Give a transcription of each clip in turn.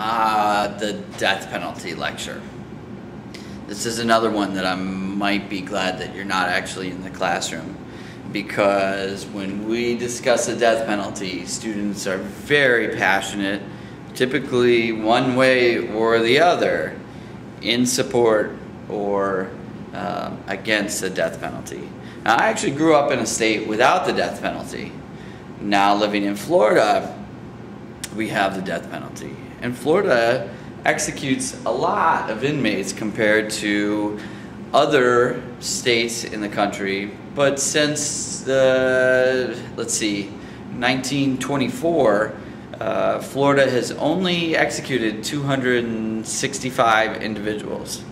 The death penalty lecture. This is another one that I might be glad that you're not actually in the classroom, because when we discuss the death penalty, students are very passionate, typically one way or the other, in support or against the death penalty. Now, I actually grew up in a state without the death penalty. Now, living in Florida, we have the death penalty. And Florida executes a lot of inmates compared to other states in the country. But since let's see, 1924, Florida has only executed 265 individuals.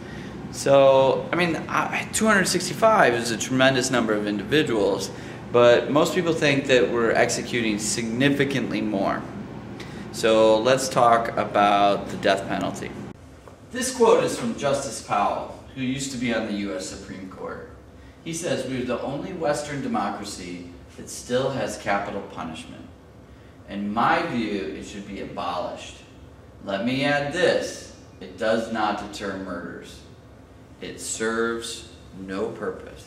So, I mean, 265 is a tremendous number of individuals, but most people think that we're executing significantly more. So let's talk about the death penalty. This quote is from Justice Powell, who used to be on the U.S. Supreme Court. He says, "We are the only Western democracy that still has capital punishment. In my view, it should be abolished. Let me add this: it does not deter murders. It serves no purpose."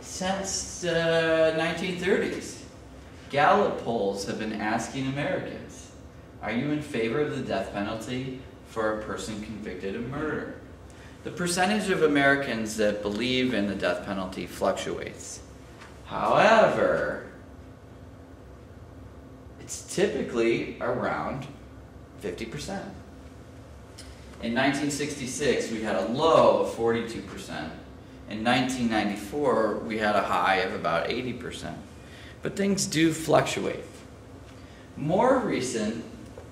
Since the 1930s, Gallup polls have been asking Americans, are you in favor of the death penalty for a person convicted of murder? The percentage of Americans that believe in the death penalty fluctuates. However, it's typically around 50%. In 1966, we had a low of 42%. In 1994, we had a high of about 80%. But things do fluctuate. More recent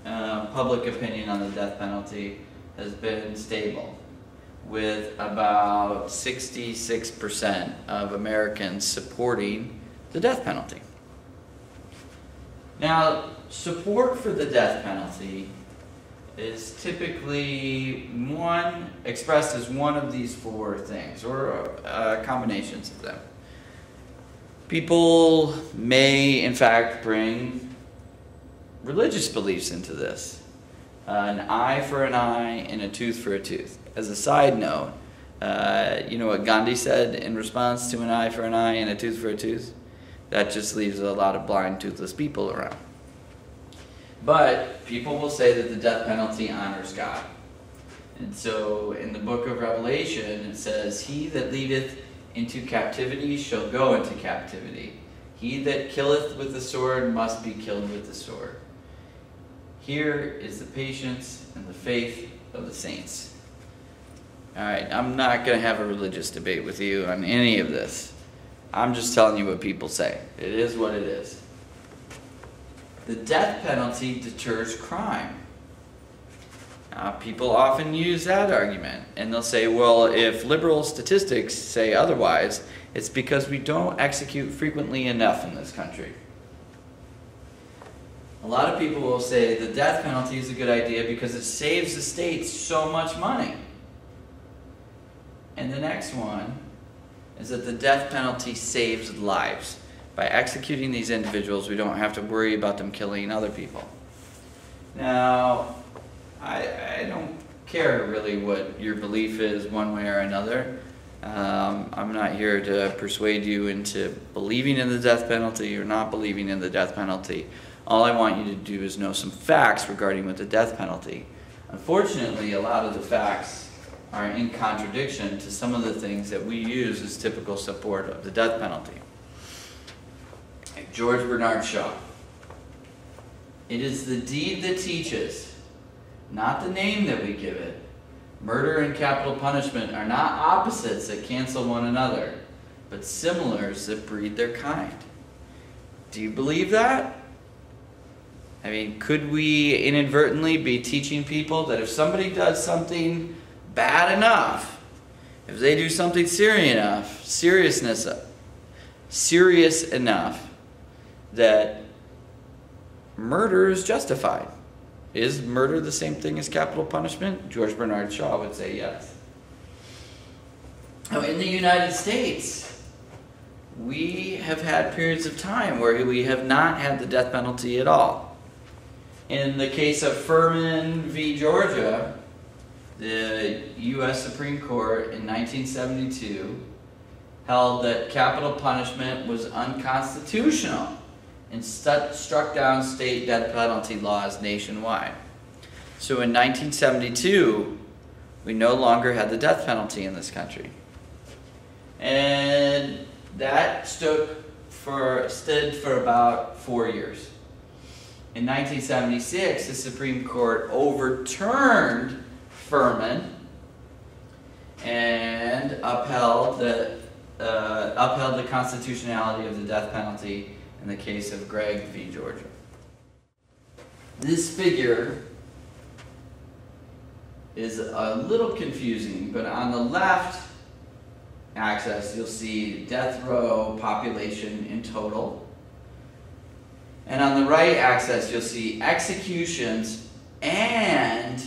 public opinion on the death penalty has been stable, with about 66% of Americans supporting the death penalty. Now, support for the death penalty is typically expressed as one of these four things, or combinations of them. People may, in fact, bring religious beliefs into this. An eye for an eye and a tooth for a tooth. As a side note, you know what Gandhi said in response to an eye for an eye and a tooth for a tooth? That just leaves a lot of blind, toothless people around. But people will say that the death penalty honors God. And so in the book of Revelation, it says, "He that leadeth into captivity shall go into captivity. He that killeth with the sword must be killed with the sword. Here is the patience and the faith of the saints." All right, I'm not going to have a religious debate with you on any of this. I'm just telling you what people say. It is what it is. The death penalty deters crime. Now, people often use that argument, and they'll say, well, if liberal statistics say otherwise, it's because we don't execute frequently enough in this country. A lot of people will say the death penalty is a good idea because it saves the states so much money. And the next one is that the death penalty saves lives. By executing these individuals, we don't have to worry about them killing other people. Now, I don't care really what your belief is one way or another. I'm not here to persuade you into believing in the death penalty or not believing in the death penalty. All I want you to do is know some facts regarding with the death penalty. Unfortunately, a lot of the facts are in contradiction to some of the things that we use as typical support of the death penalty. George Bernard Shaw. "It is the deed that teaches, not the name that we give it. Murder and capital punishment are not opposites that cancel one another, but similars that breed their kind." Do you believe that? I mean, could we inadvertently be teaching people that if somebody does something bad enough, if they do something serious enough, that murder is justified? Is murder the same thing as capital punishment? George Bernard Shaw would say yes. Now, in the United States, we have had periods of time where we have not had the death penalty at all. In the case of Furman v. Georgia, the U.S. Supreme Court in 1972 held that capital punishment was unconstitutional and struck down state death penalty laws nationwide. So in 1972, we no longer had the death penalty in this country. And that stood for about 4 years. In 1976, the Supreme Court overturned Furman and upheld the constitutionality of the death penalty in the case of Gregg v. Georgia. This figure is a little confusing, but on the left axis you'll see death row population in total, and on the right axis you'll see executions and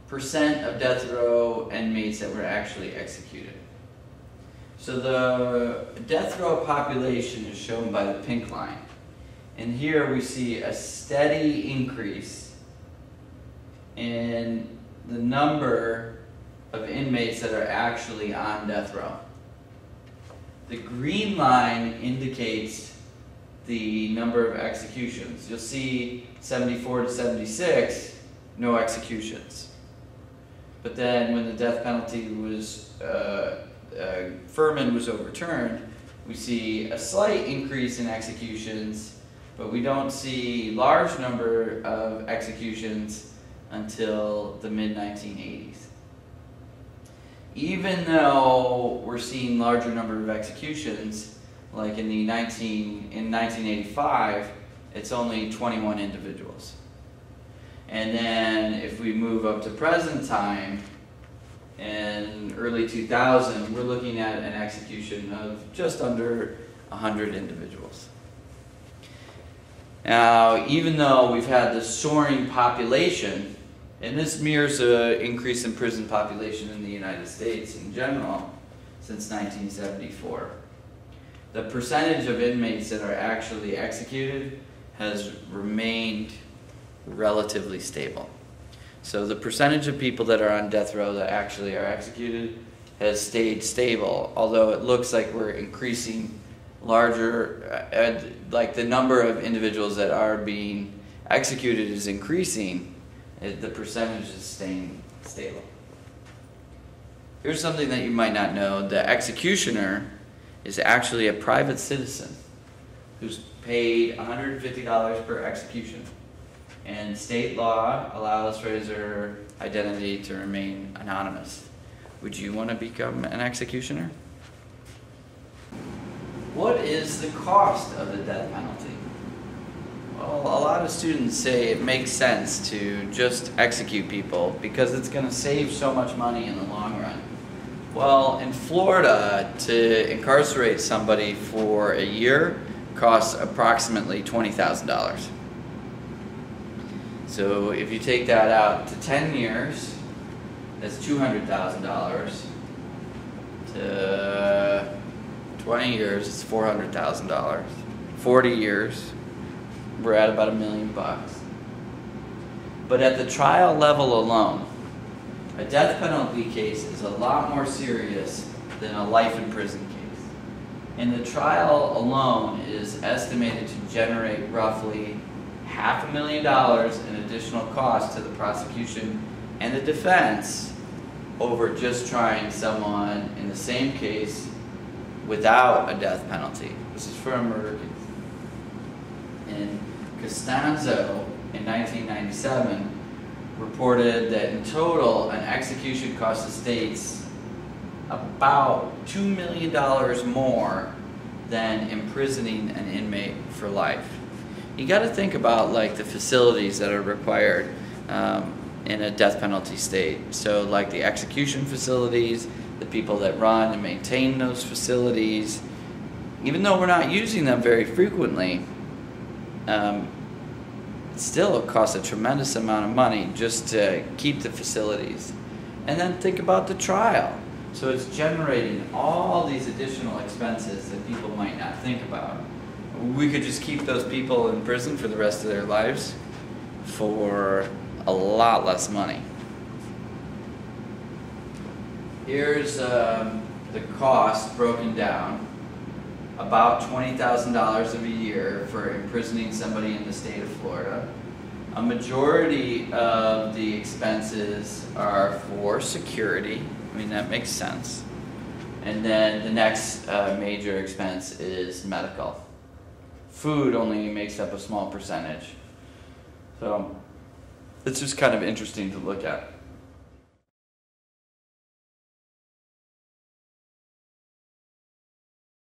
percent of death row inmates that were actually executed. So the death row population is shown by the pink line, and here we see a steady increase in the number of inmates that are actually on death row. The green line indicates the number of executions. You'll see 74 to 76, no executions. But then when the death penalty was, Furman was overturned, we see a slight increase in executions, but we don't see large number of executions until the mid-1980s. Even though we're seeing larger number of executions, like in 1985, it's only 21 individuals. And then if we move up to present time, in early 2000, we're looking at an execution of just under 100 individuals. Now, even though we've had this soaring population, and this mirrors the increase in prison population in the United States in general since 1974, the percentage of inmates that are actually executed has remained relatively stable. So the percentage of people that are on death row that actually are executed has stayed stable, although it looks like we're increasing larger, like the number of individuals that are being executed is increasing, the percentage is staying stable. Here's something that you might not know. The executioner is actually a private citizen who's paid $150 per execution. And state law allows for their identity to remain anonymous. Would you want to become an executioner? What is the cost of the death penalty? Well, a lot of students say it makes sense to just execute people because it's going to save so much money in the long run. Well, in Florida, to incarcerate somebody for a year costs approximately $20,000. So if you take that out to 10 years, that's $200,000. To 20 years, it's $400,000. 40 years, we're at about $1 million. But at the trial level alone, a death penalty case is a lot more serious than a life in prison case. And the trial alone is estimated to generate roughly $500,000 in additional costs to the prosecution and the defense over just trying someone in the same case without a death penalty. This is for a murder case. And Costanzo in 1997 reported that in total an execution cost the states about $2 million more than imprisoning an inmate for life. You got to think about like the facilities that are required in a death penalty state. So like the execution facilities, the people that run and maintain those facilities, even though we're not using them very frequently, still it costs a tremendous amount of money just to keep the facilities. And then think about the trial. So it's generating all these additional expenses that people might not think about. We could just keep those people in prison for the rest of their lives for a lot less money. Here's the cost broken down. About $20,000 a year for imprisoning somebody in the state of Florida. A majority of the expenses are for security. I mean, that makes sense. And then the next major expense is medical. Food only makes up a small percentage. So it's just kind of interesting to look at.